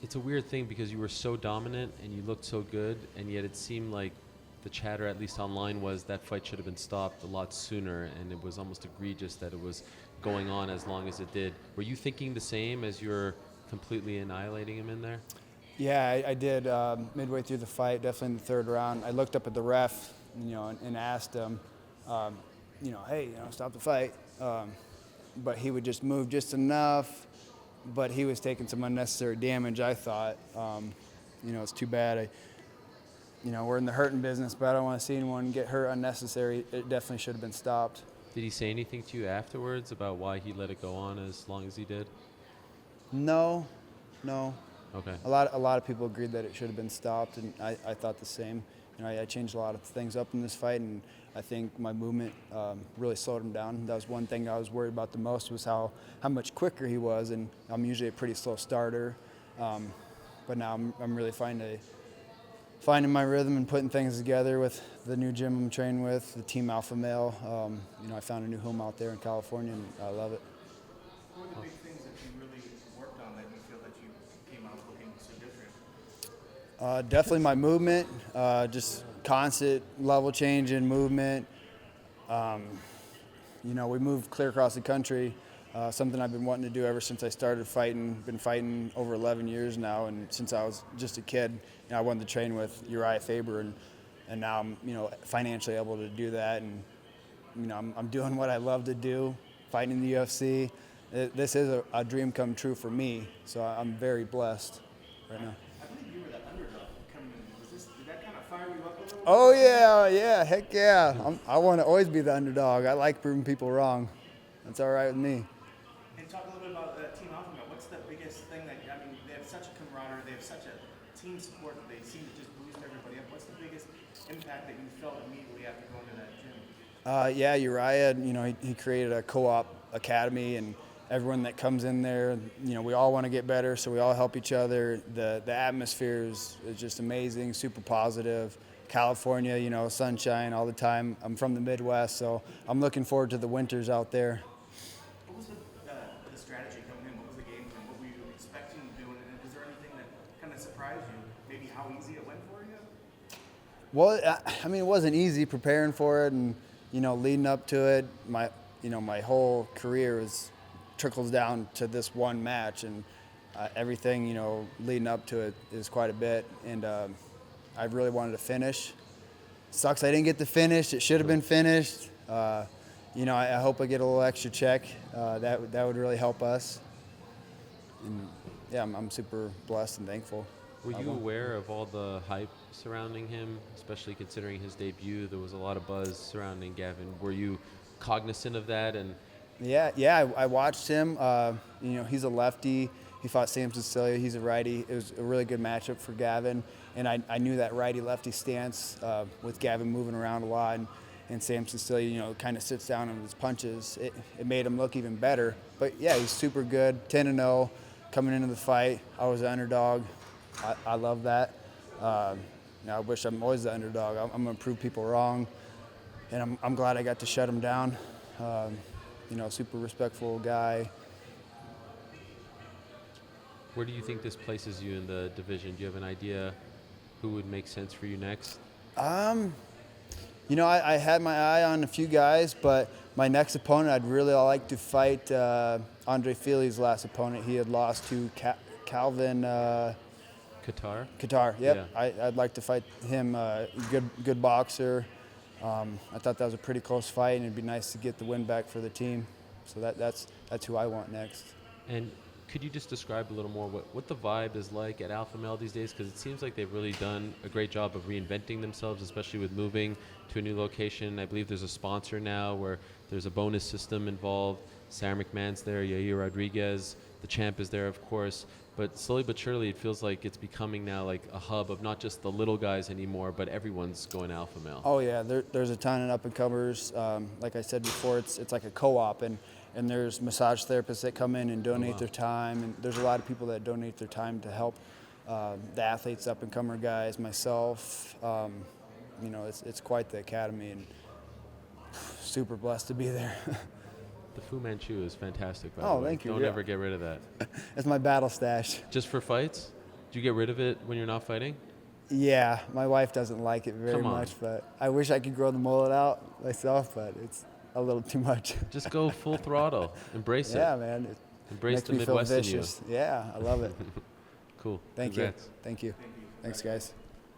it's a weird thing because you were so dominant and you looked so good, and yet it seemed like the chatter, at least online, was that fight should have been stopped a lot sooner, and it was almost egregious that it was going on as long as it did. Were you thinking the same as you're completely annihilating him in there? Yeah, I did midway through the fight, definitely in the third round. I looked up at the ref, and asked him, um, hey, stop the fight. But he would just move just enough, but he was taking some unnecessary damage, I thought. It's too bad. We're in the hurting business, but I don't want to see anyone get hurt unnecessary. It definitely should have been stopped. Did he say anything to you afterwards about why he let it go on as long as he did? No, no. Okay. A lot of people agreed that it should have been stopped, and I thought the same. I changed a lot of things up in this fight, and I think my movement really slowed him down. That was one thing I was worried about the most, was how much quicker he was, and I'm usually a pretty slow starter. But now I'm really finding my rhythm and putting things together with the new gym I'm training with, the Team Alpha Male. I found a new home out there in California, and I love it. What were the big things that you really worked on that you feel that you came out looking so different? Definitely my movement, just constant level change in movement. We moved clear across the country, something I've been wanting to do ever since I started fighting. Been fighting over 11 years now, and since I was just a kid, I wanted to train with Uriah Faber, and now I'm financially able to do that, and I'm doing what I love to do, fighting in the UFC. This is a dream come true for me, so I'm very blessed right now. I believe you were the underdog coming in. Did that kind of fire you up a little bit? Oh yeah, heck yeah! I want to always be the underdog. I like proving people wrong. That's all right with me. And talk a little bit about Team Alpha Male. What's the biggest thing they have such a camaraderie, they have such a team support that they seem to just boost everybody up. What's the biggest impact that you felt immediately after going to that gym? Uriah, he created a co-op academy, and everyone that comes in there, we all want to get better, so we all help each other. The atmosphere is just amazing, super positive. California, sunshine all the time. I'm from the Midwest, so I'm looking forward to the winters out there. What was the strategy coming in? What was the game plan? What were you expecting to do? And was there anything that kind of surprised you? Maybe how easy it went for you? Well, it wasn't easy preparing for it, and leading up to it. My whole career trickles down to this one match, and everything leading up to it is quite a bit, and I really wanted to finish. Sucks I didn't get to finish. It should have been finished. I hope I get a little extra check. That would really help us. And yeah, I'm super blessed and thankful. Were you aware of all the hype surrounding him, especially considering his debut? There was a lot of buzz surrounding Gavin. Were you cognizant of that? And Yeah, I watched him. He's a lefty. He fought Sam Cecilia. He's a righty. It was a really good matchup for Gavin, and I knew that righty-lefty stance with Gavin moving around a lot, and Sam Cecilia, kind of sits down on his punches. It made him look even better. But yeah, he's super good, 10-0 coming into the fight. I was the underdog. I love that. I wish I'm always the underdog. I'm going to prove people wrong, and I'm glad I got to shut him down. Super respectful guy. where do you think this places you in the division? Do you have an idea who would make sense for you next? I had my eye on a few guys, but my next opponent, I'd really like to fight Andre Fili's last opponent. He had lost to Calvin Qatar? Qatar. Yep, Yeah. I'd like to fight him. Good boxer. I thought that was a pretty close fight, and it'd be nice to get the win back for the team. So that's who I want next. And could you just describe a little more what the vibe is like at Alpha Male these days? Because it seems like they've really done a great job of reinventing themselves, especially with moving to a new location. I believe there's a sponsor now where there's a bonus system involved. Sarah McMahon's there, Yair Rodriguez, the champ is there, of course. But slowly but surely, it feels like it's becoming now like a hub of not just the little guys anymore, but everyone's going Alpha Male. Oh yeah, there's a ton of up-and-comers. Like I said before, it's like a co-op, and there's massage therapists that come in and donate their time, and there's a lot of people that donate their time to help the athletes, up-and-comer guys, myself. It's quite the academy, and super blessed to be there. The Fu Manchu is fantastic, by the way. Thank you. Don't Yeah. ever get rid of that. It's my battle stash. Just for fights? Do you get rid of it when you're not fighting? Yeah, my wife doesn't like it very Come on. much, but I wish I could grow the mullet out myself, but it's a little too much. Just go full throttle. Embrace Yeah, it. man. It Embrace makes the me feel Midwest in you. vicious. Yeah, I love it. Cool. Thank Congrats. you. Thank you. Thanks, guys.